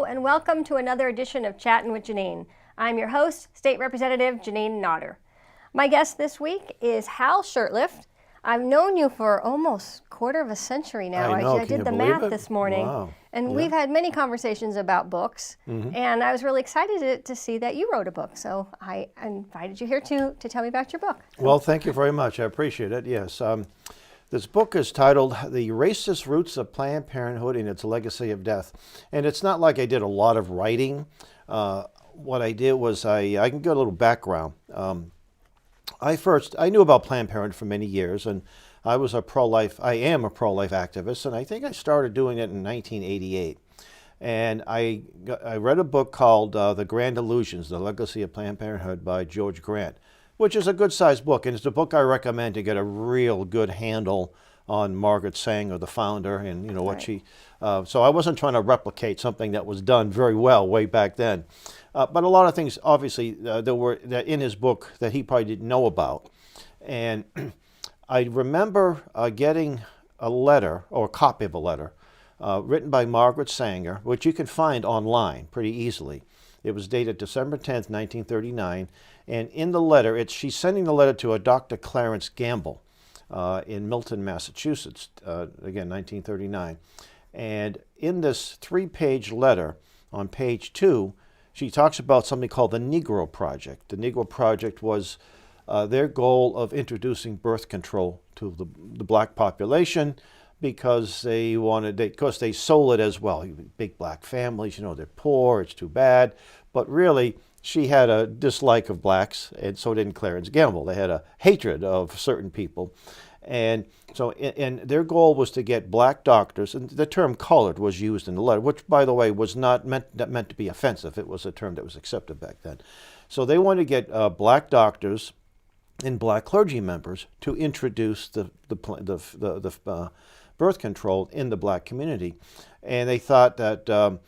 Hello, and welcome to another edition of Chattin' with Jeanine. I'm your host, State Representative Jeanine Nodder. My guest this week is Hal Shurtleff. I've known you for almost a quarter of a century now. I know. I did the math this morning. Wow. And Yeah. we've had many conversations about books. And I was really excited to see that you wrote a book. So I invited you here to tell me about your book. Well, thank you very much. I appreciate it. Yes. This book is titled The Racist Roots of Planned Parenthood and Its Legacy of Death. And it's not like I did a lot of writing. What I did was I can get a little background. I knew about Planned Parenthood for many years, and I am a pro-life activist, and I think I started doing it in 1988. And I read a book called The Grand Illusions, The Legacy of Planned Parenthood by George Grant, which is a good-sized book, and it's a book I recommend to get a real good handle on Margaret Sanger, the founder, and you know what she. So I wasn't trying to replicate something that was done very well way back then, but a lot of things, obviously, there were in his book that he probably didn't know about, and I remember getting a letter or a copy of a letter written by Margaret Sanger, which you can find online pretty easily. It was dated December 10th, 1939. And in the letter, she's sending the letter to a Dr. Clarence Gamble in Milton, Massachusetts, again, 1939. And in this 3-page letter, on page 2, she talks about something called the Negro Project. The Negro Project was their goal of introducing birth control to the black population because they sold it as well. Big black families, you know, they're poor, it's too bad. But really, she had a dislike of blacks, and so didn't Clarence Gamble. They had a hatred of certain people. And so and their goal was to get black doctors, and the term colored was used in the letter, which, by the way, was not meant to be offensive. It was a term that was accepted back then. So they wanted to get black doctors and black clergy members to introduce the birth control in the black community. And they thought that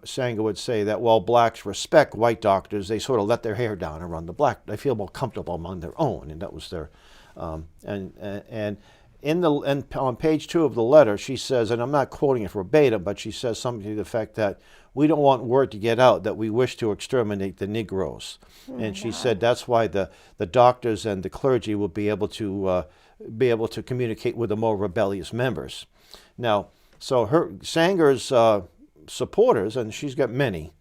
Sanger would say that while blacks respect white doctors, they sort of let their hair down around the black. They feel more comfortable among their own, and that was their. And on page 2 of the letter, she says, and I'm not quoting it verbatim, but she says something to the effect that we don't want word to get out that we wish to exterminate the Negroes. And she said that's why the doctors and the clergy will be able to communicate with the more rebellious members. Now, so Sanger's supporters, and she's got many,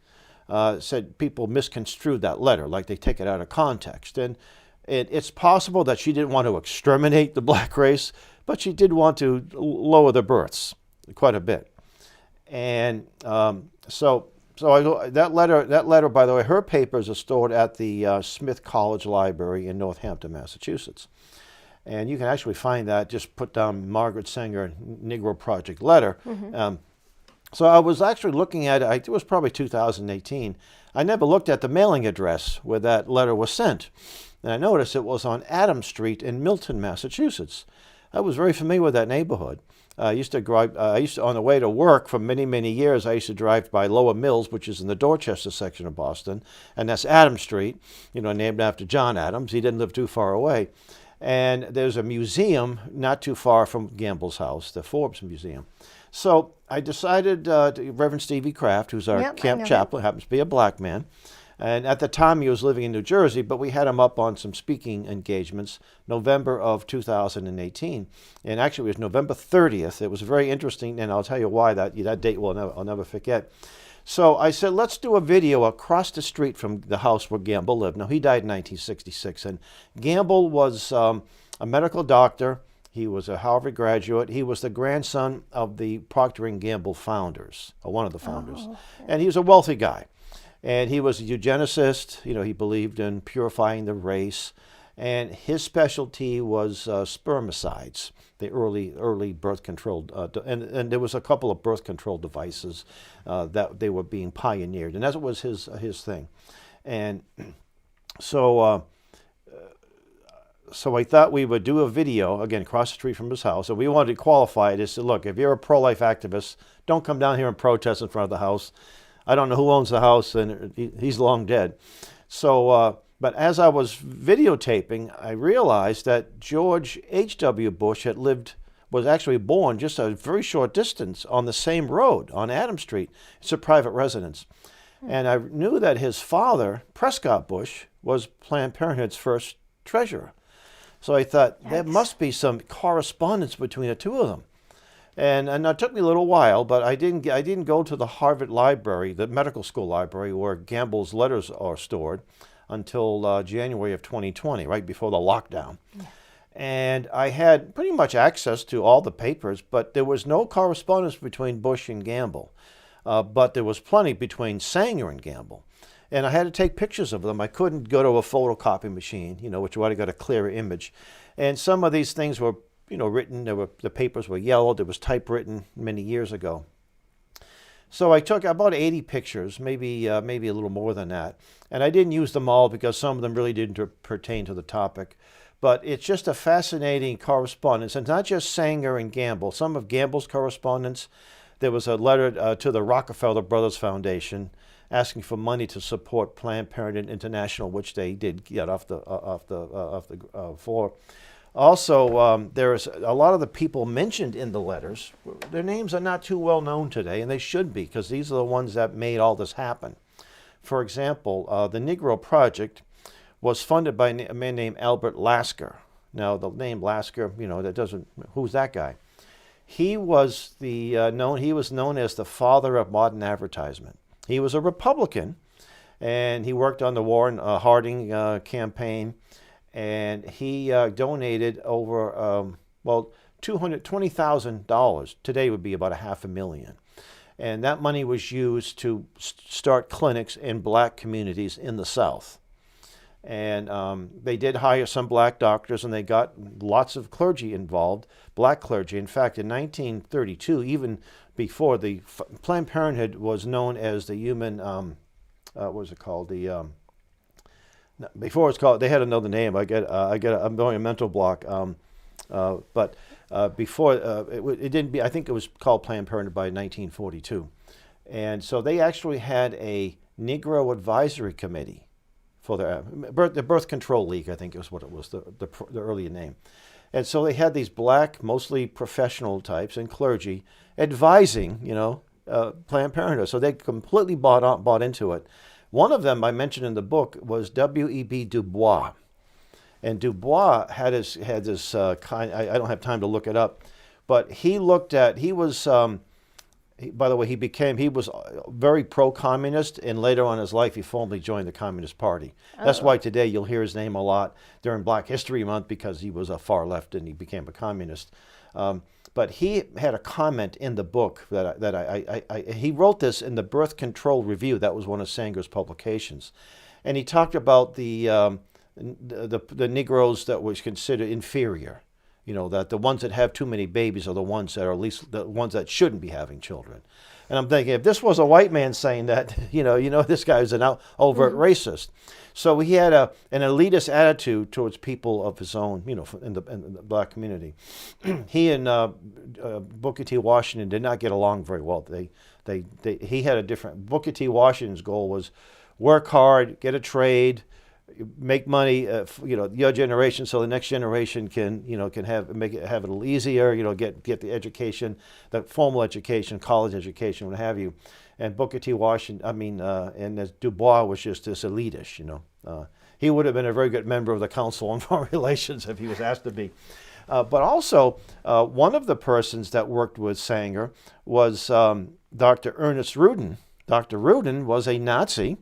said people misconstrued that letter, like they take it out of context. And it's possible that she didn't want to exterminate the black race, but she did want to lower the births quite a bit. And so that letter, by the way, her papers are stored at the Smith College Library in Northampton, Massachusetts. And you can actually find that, just put down Margaret Sanger Negro Project letter. So I was actually looking at it, it was probably 2018. I never looked at the mailing address where that letter was sent. And I noticed it was on Adams Street in Milton, Massachusetts. I was very familiar with that neighborhood. I used to on the way to work for many, many years, I used to drive by Lower Mills, which is in the Dorchester section of Boston. And that's Adams Street, you know, named after John Adams. He didn't live too far away. And there's a museum not too far from Gamble's house, the Forbes Museum. So I decided, Reverend Stevie Kraft, who's our camp chaplain, happens to be a black man. And at the time he was living in New Jersey, but we had him up on some speaking engagements, November of 2018. And actually it was November 30th. It was very interesting, and I'll tell you why that date I'll never forget. So I said, let's do a video across the street from the house where Gamble lived. Now, he died in 1966, and Gamble was a medical doctor. He was a Harvard graduate. He was the grandson of the Procter & Gamble founders, or one of the founders. Oh, okay. And he was a wealthy guy. And he was a eugenicist. You know, he believed in purifying the race. And his specialty was spermicides, the early birth control. And there was a couple of birth control devices that they were being pioneered. And that was his thing. And so I thought we would do a video, again, across the street from his house. And we wanted to qualify it. Is to, look, if you're a pro-life activist, don't come down here and protest in front of the house. I don't know who owns the house, and he's long dead. So, but as I was videotaping, I realized that George H.W. Bush had lived was actually born just a very short distance on the same road on Adams Street. It's a private residence. And I knew that his father, Prescott Bush, was Planned Parenthood's first treasurer. So I thought, there must be some correspondence between the two of them. And it took me a little while, but I didn't go to the Harvard Library, the medical school library, where Gamble's letters are stored, until January of 2020, right before the lockdown. Yeah. And I had pretty much access to all the papers, but there was no correspondence between Bush and Gamble. But there was plenty between Sanger and Gamble. And I had to take pictures of them. I couldn't go to a photocopy machine, which would have got a clearer image. And some of these things were, written. The papers were yellowed. It was typewritten many years ago. So I took about 80 pictures, maybe a little more than that. And I didn't use them all because some of them really didn't pertain to the topic. But it's just a fascinating correspondence. And not just Sanger and Gamble. Some of Gamble's correspondence, there was a letter to the Rockefeller Brothers Foundation asking for money to support Planned Parenthood International, which they did get off the floor. Also, there's a lot of the people mentioned in the letters. Their names are not too well known today, and they should be, because these are the ones that made all this happen. For example, the Negro Project was funded by a man named Albert Lasker. Now, the name Lasker, that doesn't. Who's that guy? He was known as the father of modern advertisement. He was a Republican, and he worked on the Warren Harding campaign, and he donated over $220,000. Today would be about $500,000, and that money was used to start clinics in black communities in the South. And they did hire some black doctors, and they got lots of clergy involved, black clergy. In fact, in 1932, even before the Planned Parenthood was known as the Human, what was it called? Before it's called, they had another name. I'm going a mental block. But before it didn't be. I think it was called Planned Parenthood by 1942, and so they actually had a Negro Advisory Committee for the Birth Control League, I think is what it was, the earlier name. And so they had these black, mostly professional types and clergy advising, Planned Parenthood. So they completely bought into it. One of them I mentioned in the book was W.E.B. Du Bois. And Du Bois had this kind, I don't have time to look it up, but he was he was very pro-communist, and later on in his life he formally joined the Communist Party. That's why today you'll hear his name a lot during Black History Month, because he was a far left and he became a communist. But he had a comment in the book he wrote this in the Birth Control Review. That was one of Sanger's publications, and he talked about the Negroes that was considered inferior. That the ones that have too many babies are the ones that are at least the ones that shouldn't be having children. And I'm thinking, if this was a white man saying that, this guy is an overt racist. So he had an elitist attitude towards people of his own, in the black community. He and Booker T. Washington did not get along very well. He had a different. Booker T. Washington's goal was work hard, get a trade, make money, your generation, so the next generation can have it a little easier, get the education, the formal education, college education, what have you. And Booker T. Washington, and Du Bois was just this elitist, He would have been a very good member of the Council on Foreign Relations if he was asked to be. But also, one of the persons that worked with Sanger was Dr. Ernest Rudin. Dr. Rudin was a Nazi.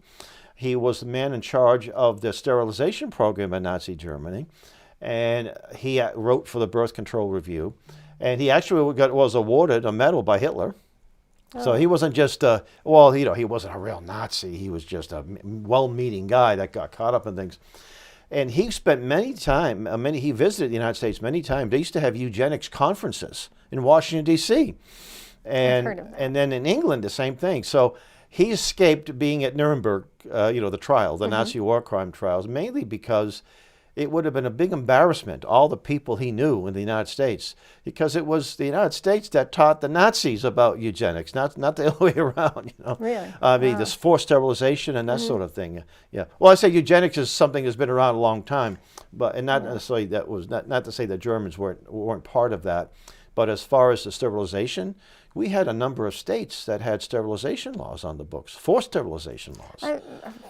He was the man in charge of the sterilization program in Nazi Germany, and he wrote for the Birth Control Review, and he actually was awarded a medal by Hitler. Oh. So he wasn't just he wasn't a real Nazi. He was just a well-meaning guy that got caught up in things. And he spent he visited the United States many times. They used to have eugenics conferences in Washington, D.C. And I've heard of that. And then in England, the same thing. So he escaped being at Nuremberg, the trial, the Nazi war crime trials, mainly because it would have been a big embarrassment to all the people he knew in the United States, because it was the United States that taught the Nazis about eugenics, not the other way around. Really? This forced sterilization and that sort of thing. Yeah. Well, I say eugenics is something that's been around a long time, but not necessarily that was not to say that Germans weren't part of that. But as far as the sterilization, we had a number of states that had sterilization laws on the books, forced sterilization laws. I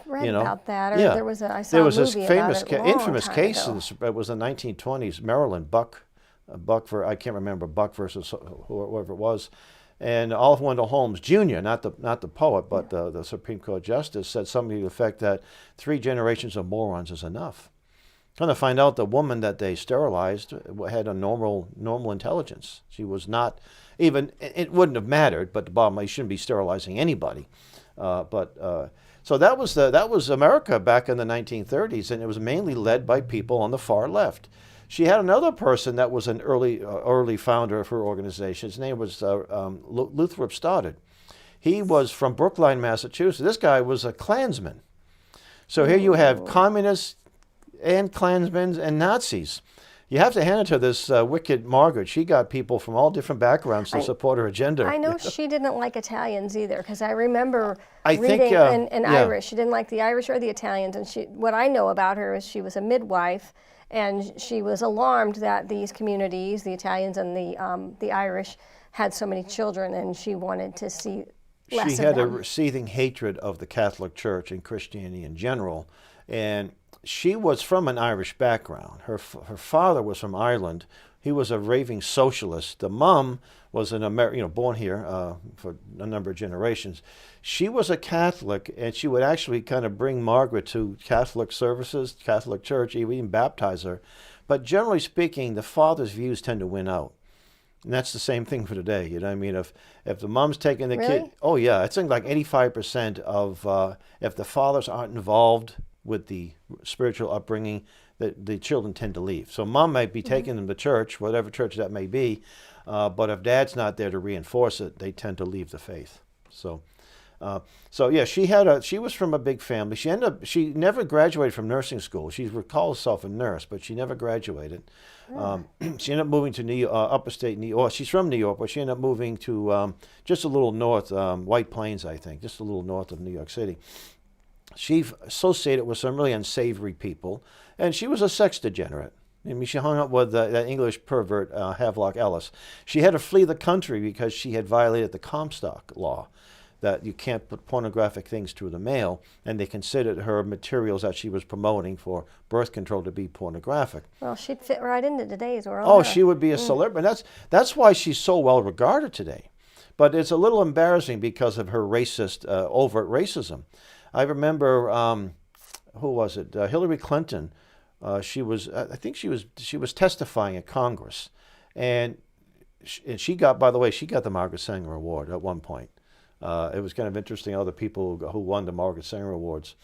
read You know? about that. Or Yeah. I saw There a was this movie famous, about it a long infamous time case. ago. It was in the 1920s, Maryland, I can't remember, Buck versus whoever it was. And Oliver Wendell Holmes Jr., not the poet, but the Supreme Court Justice, said something to the effect that 3 generations of morons is enough. Come to find out, the woman that they sterilized had a normal intelligence. She was not even, it wouldn't have mattered, but the bottom line, you shouldn't be sterilizing anybody. So that was America back in the 1930s, and it was mainly led by people on the far left. She had another person that was an early founder of her organization. His name was Luther Stoddard. He was from Brookline, Massachusetts. This guy was a Klansman. So here you have communists and Klansmen and Nazis. You have to hand it to this wicked Margaret. She got people from all different backgrounds to support her agenda. I know she didn't like Italians either, because I remember I think, reading in yeah. Irish. She didn't like the Irish or the Italians, and what I know about her is she was a midwife, and she was alarmed that these communities, the Italians and the Irish, had so many children, and she wanted to see less She of had them. a seething hatred of the Catholic Church and Christianity in general, and she was from an Irish background. Her father was from Ireland. He was a raving socialist. The mom was born here for a number of generations. She was a Catholic, and she would actually kind of bring Margaret to Catholic services, Catholic Church, even baptize her. But generally speaking, the father's views tend to win out. And that's the same thing for today. You know what I mean? If the mom's taking the Really? kid, oh yeah, I think like 85% of if the fathers aren't involved with the spiritual upbringing, the children tend to leave. So mom might be taking them to church, whatever church that may be, but if dad's not there to reinforce it, they tend to leave the faith. So yeah, she was from a big family. She never graduated from nursing school. She called herself a nurse, but she never graduated. She ended up moving to upstate New York. She's from New York, but she ended up moving to just a little north, White Plains, I think, just a little north of New York City. She associated with some really unsavory people, and she was a sex degenerate. I mean, she hung up with that English pervert, Havelock Ellis. She had to flee the country because she had violated the Comstock law, that you can't put pornographic things through the mail, and they considered her materials that she was promoting for birth control to be pornographic. Well, she'd fit right into today's world. Oh, huh? she would be a celebrity. That's why she's so well regarded today. But it's a little embarrassing because of her racist, overt racism. I remember, who was it? Hillary Clinton. I think she was testifying at Congress, and she got, by the way, she got the Margaret Sanger Award at one point. It was kind of interesting, other people who won the Margaret Sanger Awards.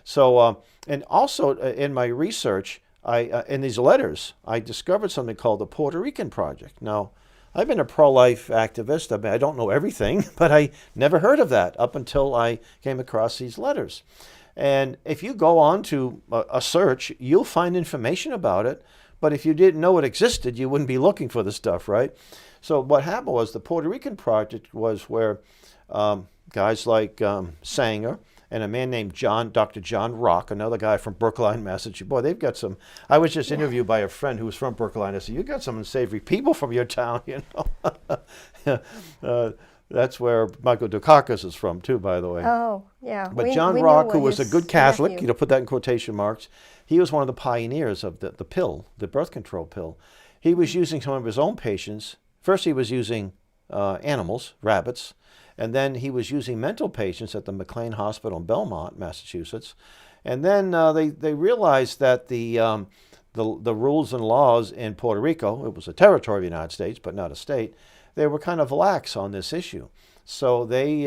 So, and also in my research, in these letters, I discovered something called the Puerto Rican Project. Now, I've been a pro-life activist. I mean, I don't know everything, but I never heard of that up until I came across these letters. And if you go on to a search, you'll find information about it. But if you didn't know it existed, you wouldn't be looking for the stuff, right? So what happened was the Puerto Rican Project was where guys like Sanger and a man named Dr. John Rock, another guy from Brookline, Massachusetts. Boy, they've got some. I was just interviewed by a friend who was from Brookline. I said, "You got some unsavory people from your town, you know." That's where Michael Dukakis is from, too, by the way. Oh, yeah. But John Rock, who was a good Catholic, put that in quotation marks, he was one of the pioneers of the pill, the birth control pill. He was using some of his own patients. First, he was using animals, rabbits, and then he was using mental patients at the McLean Hospital in Belmont, Massachusetts. And then they realized that the rules and laws in Puerto Rico, it was a territory of the United States, but not a state, they were kind of lax on this issue. So they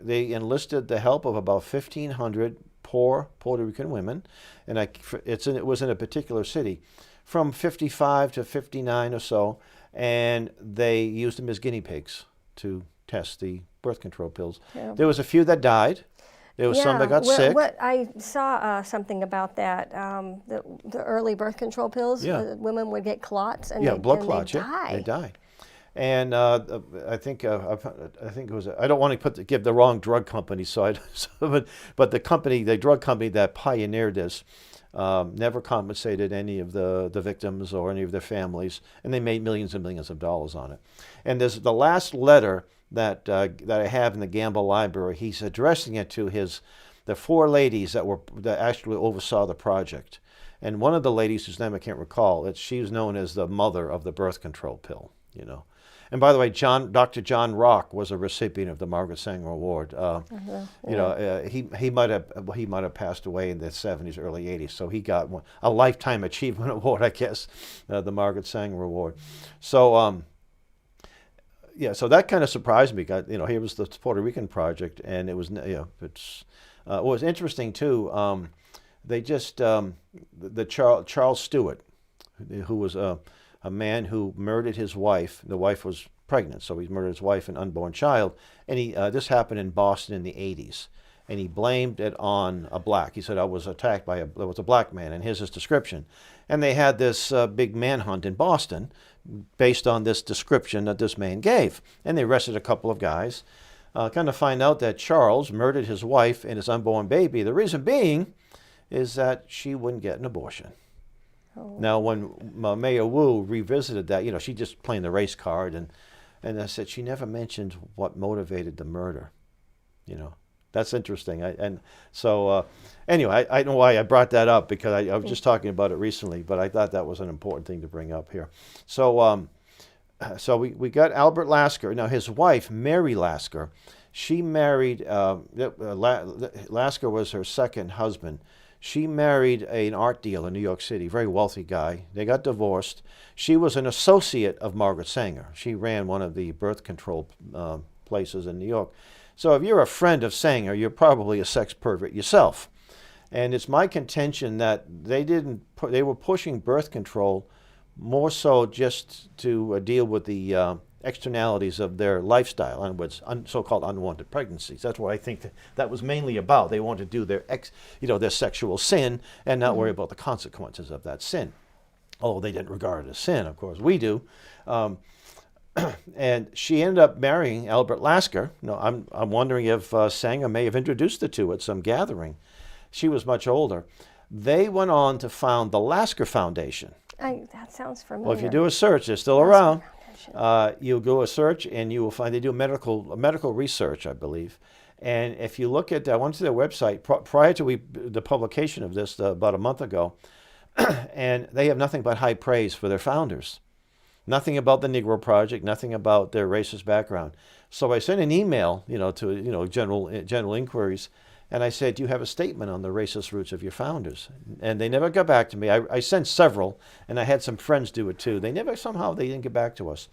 enlisted the help of about 1,500 poor Puerto Rican women, and it was in a particular city, from 55 to 59 or so, and they used them as guinea pigs to test the birth control pills. Yeah. There was a few that died. There was some that got sick. I saw something about that. The early birth control pills, women would get clots, and blood clots. They died. And I think it was. I don't want to give the wrong drug company, but the drug company that pioneered this never compensated any of the victims or any of their families, and they made millions and millions of dollars on it. And there's the last letter that I have in the Gamble Library. He's addressing it to the 4 ladies that actually oversaw the project. And one of the ladies, whose name I can't recall, she was known as the mother of the birth control pill, you know. And by the way, Dr. John Rock was a recipient of the Margaret Sanger Award. You know, he might have passed away in the 70s, early 80s, so he got a lifetime achievement award, I guess, the Margaret Sanger Award. So yeah, so that kind of surprised me. You know, here was the Puerto Rican project, and it was, you know, what was interesting too. They just the Charles Stewart, who was a man who murdered his wife. The wife was pregnant, so he murdered his wife and unborn child. And this happened in Boston in the 80s, and he blamed it on a black. He said, "I was attacked by there was a black man," and here's his description. And they had this big manhunt in Boston based on this description that this man gave, and they arrested a couple of guys. Kind of find out that Charles murdered his wife and his unborn baby. The reason being is that she wouldn't get an abortion. Oh. Now, when Mayor Wu revisited that, you know, she just playing the race card, and I said she never mentioned what motivated the murder. You know, that's interesting. Anyway, I don't know why I brought that up, because I was just talking about it recently, but I thought that was an important thing to bring up here. So, we got Albert Lasker. Now, his wife, Mary Lasker, she married, Lasker was her second husband. She married an art dealer in New York City, very wealthy guy. They got divorced. She was an associate of Margaret Sanger. She ran one of the birth control places in New York. So if you're a friend of Sanger, you're probably a sex pervert yourself. And it's my contention that they were pushing birth control more so just to deal with the externalities of their lifestyle, and what's so-called unwanted pregnancies. That's what I think that was mainly about. They wanted to do their sexual sin and not worry about the consequences of that sin. Although they didn't regard it as sin, of course we do. And she ended up marrying Albert Lasker. No, I'm wondering if Sanger may have introduced the two at some gathering. She was much older. They went on to found the Lasker Foundation. That sounds familiar. Well, if you do a search, they're still around. You'll go a search, and you will find they do medical research, I believe. And if you look at, I went to their website prior to the publication of this about a month ago, and they have nothing but high praise for their founders. Nothing about the Negro Project, nothing about their racist background. So I sent an email, to general inquiries, and I said, "Do you have a statement on the racist roots of your founders?" And they never got back to me. I sent several, and I had some friends do it too. They didn't get back to us.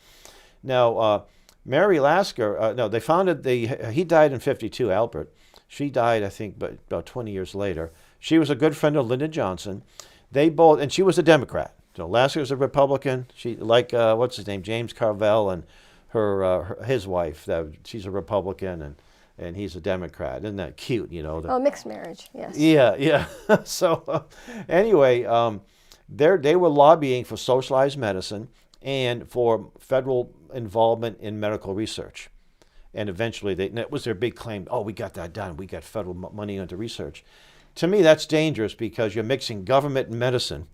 Now, Mary Lasker, they founded he died in 52, Albert. She died, I think, about 20 years later. She was a good friend of Lyndon Johnson. They both, and she was a Democrat. So Lasker was a Republican. She, what's his name, James Carvell, and his wife, she's a Republican, and he's a Democrat. Isn't that cute, mixed marriage, yes. Yeah. So anyway, they were lobbying for socialized medicine and for federal involvement in medical research. And eventually, that was their big claim. Oh, we got that done. We got federal money into research. To me, that's dangerous, because you're mixing government and medicine.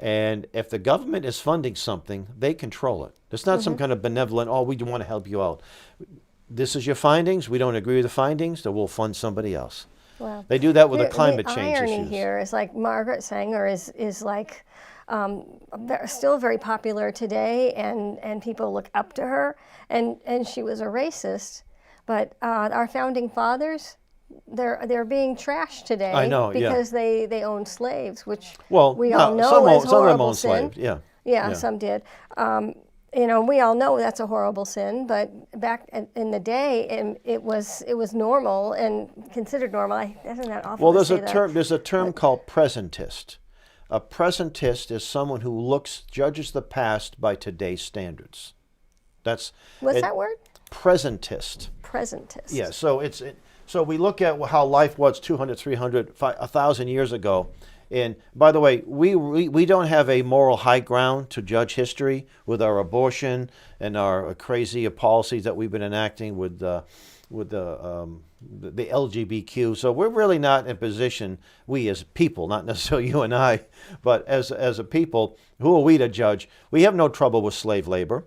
And if the government is funding something, they control it. It's not some kind of benevolent, we want to help you out. This is your findings. We don't agree with the findings, so we'll fund somebody else. Wow. They do that with the climate change issues. The irony here is, like, Margaret Sanger is like still very popular today, and people look up to her. And she was a racist, but our founding fathers, they're being trashed today. I know, because they owned slaves, which we all all know is horrible sin. Slaves. Yeah, some did. We all know that's a horrible sin, but back in the day, it was normal and considered normal. Isn't that awful? Well, there's a term called presentist. A presentist is someone who judges the past by today's standards. What's that word? Presentist. Presentist. Yeah. So we look at how life was 200, 300, 1,000 years ago. And by the way, we don't have a moral high ground to judge history with our abortion and our crazy policies that we've been enacting with the LGBTQ. So we're really not in a position, we as people, not necessarily you and I, but as a people, who are we to judge? We have no trouble with slave labor.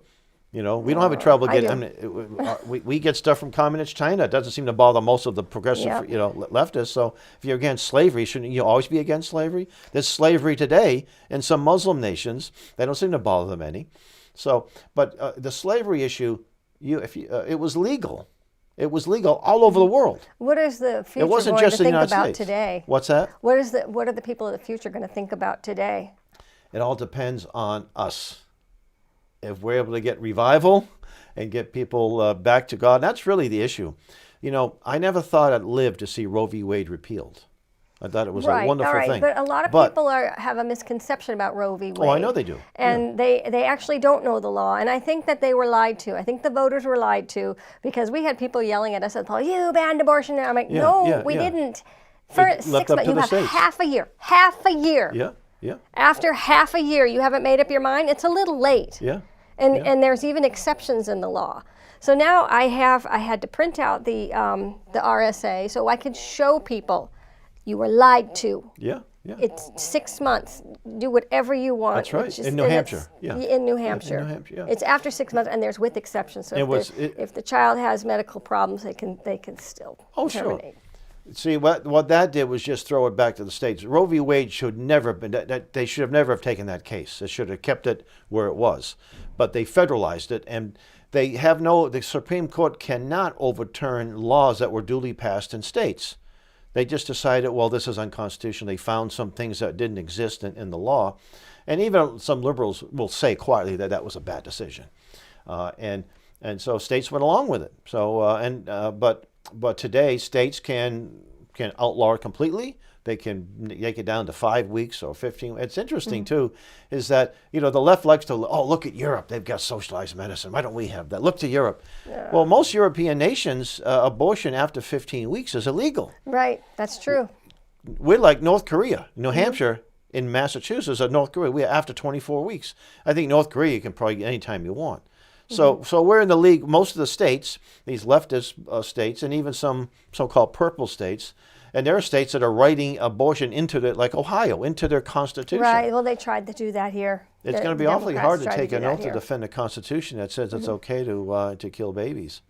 We don't have any trouble getting. We get stuff from communist China. It doesn't seem to bother most of the progressive, leftists. So if you're against slavery, shouldn't you always be against slavery? There's slavery today in some Muslim nations. They don't seem to bother them any. So, but the slavery issue, it was legal. It was legal all over the world. What is the future It wasn't going just to in the think United about States. today? What's that? What are the people of the future going to think about today? It all depends on us. If we're able to get revival and get people back to God, that's really the issue. I never thought I'd live to see Roe v. Wade repealed. I thought it was a wonderful thing. But a lot of people have a misconception about Roe v. Wade. Oh, I know they do. And they actually don't know the law. And I think that they were lied to. I think the voters were lied to because we had people yelling at us, you banned abortion. And I'm like, we didn't. For 6 months, you have half a year. Half a year. Yeah. After half a year, you haven't made up your mind. It's a little late. Yeah. And there's even exceptions in the law. So now I had to print out the RSA so I could show people you were lied to. Yeah. It's 6 months. Do whatever you want. That's right. In New Hampshire. In New Hampshire. In New Hampshire, yeah. It's after 6 months, and there's with exceptions. So if the child has medical problems, they can still terminate. Sure. See, what that did was just throw it back to the states. Roe v. Wade should never have been. They should have never have taken that case. They should have kept it where it was. But they federalized it, and the Supreme Court cannot overturn laws that were duly passed in states. They just decided, well, this is unconstitutional. They found some things that didn't exist in the law. And even some liberals will say quietly that was a bad decision. And so states went along with it. So but today states can outlaw it completely. They can make it down to 5 weeks or 15. It's interesting too, is that the left likes to look at Europe. They've got socialized medicine. Why don't we have that? Look to Europe. Yeah. Well, most European nations, abortion after 15 weeks is illegal. Right, that's true. We're like North Korea, New Hampshire. In Massachusetts or North Korea, we are after 24 weeks. I think North Korea you can probably get any time you want. So we're in the league. Most of the states, these leftist states, and even some so-called purple states, and there are states that are writing abortion like Ohio, into their constitution. Right. Well, they tried to do that here. It's going to be awfully hard to take an oath to defend a constitution that says it's okay to kill babies.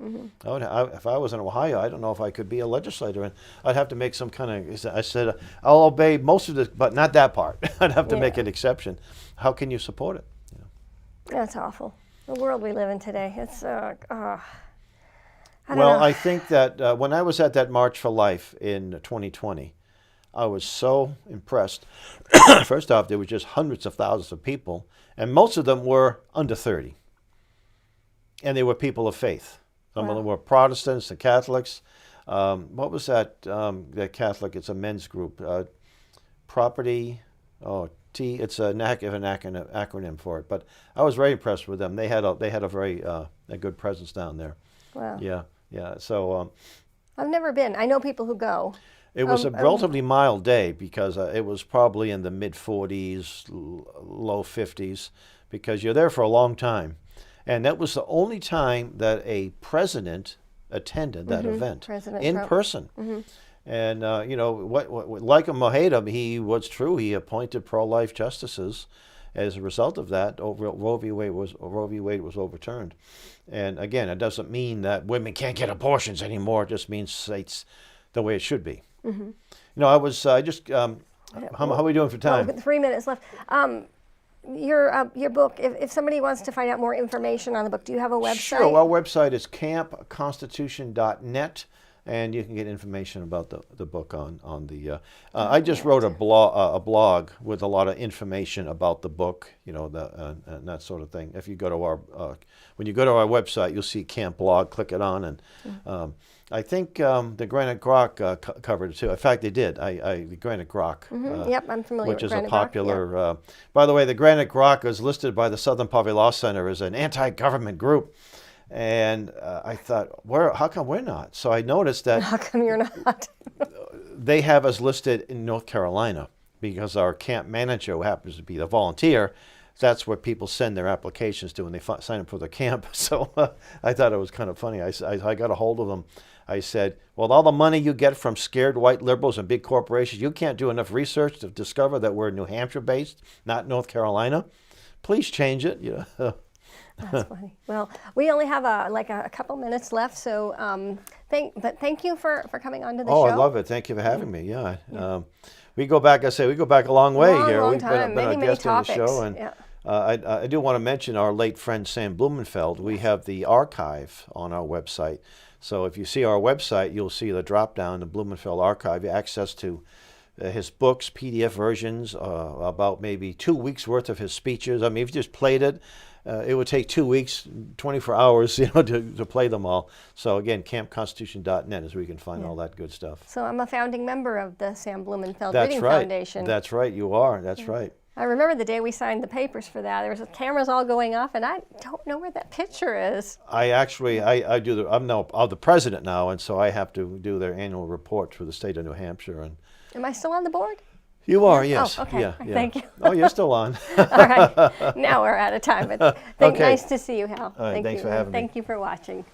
If I was in Ohio, I don't know if I could be a legislator, and I'd have to make some kind of. I said I'll obey most of this, but not that part. I'd have to make an exception. How can you support it? That's awful. The world we live in today. It's I think that when I was at that March for Life in 2020, I was so impressed. First off, there were just hundreds of thousands of people, and most of them were under 30. And they were people of faith. Some of them were Protestants and Catholics. What was that? That Catholic, it's a men's group. Property, it's an acronym for it. But I was very impressed with them. They had a very a good presence down there. Wow. Yeah. So I've never been. I know people who go. It was a relatively mild day because it was probably in the mid 40s, low 50s, because you're there for a long time. And that was the only time that a president attended that event in person. And like him or hate him, he appointed pro-life justices. As a result of that, Roe v. Wade was overturned. And again, it doesn't mean that women can't get abortions anymore. It just means it's the way it should be. How are we doing for time? 3 minutes left. Your book, if somebody wants to find out more information on the book, do you have a website? Sure. Our website is campconstitution.net. And you can get information about the book on the. I just wrote a blog with a lot of information about the book, and that sort of thing. If you go to when you go to our website, you'll see Camp Blog. Click it on, and I think the Granite Grok covered it too. In fact, they did. The Granite Grok. Yep, I'm familiar with Which is Granite a popular. Grok, by the way, the Granite Grok is listed by the Southern Poverty Law Center as an anti-government group. And I thought, how come we're not? So I noticed that. How come you're not? They have us listed in North Carolina because our camp manager, who happens to be the volunteer, that's where people send their applications to when they sign up for the camp. So I thought it was kind of funny. I got a hold of them. I said, well, all the money you get from scared white liberals and big corporations, you can't do enough research to discover that we're New Hampshire based, not North Carolina. Please change it. That's funny. Well, we only have a couple minutes left, so thank you for coming on to the show. Oh, I love it. Thank you for having me. Yeah. We go back. We go back a long way here. Long We've time. been a Many guest topics. on the show, and yeah. I do want to mention our late friend Sam Blumenfeld. We have the archive on our website. So if you see our website, you'll see the drop down, the Blumenfeld archive, access to his books, PDF versions, about maybe 2 weeks worth of his speeches. I mean, if you just played it, it would take 2 weeks, 24 hours, to play them all. So again, campconstitution.net is where you can find all that good stuff. So I'm a founding member of the Sam Blumenfeld That's Reading right. Foundation. That's right. You are. That's right. I remember the day we signed the papers for that. There was cameras all going off, and I don't know where that picture is. I'm the president now, and so I have to do their annual report for the state of New Hampshire. And Am I still on the board? you are, yes. Oh, okay. Yeah. Thank you. Oh, you're still on. All right. Now we're out of time. But Okay. Nice to see you, Hal. All right, Thank thanks you. for having me. Thank you for watching.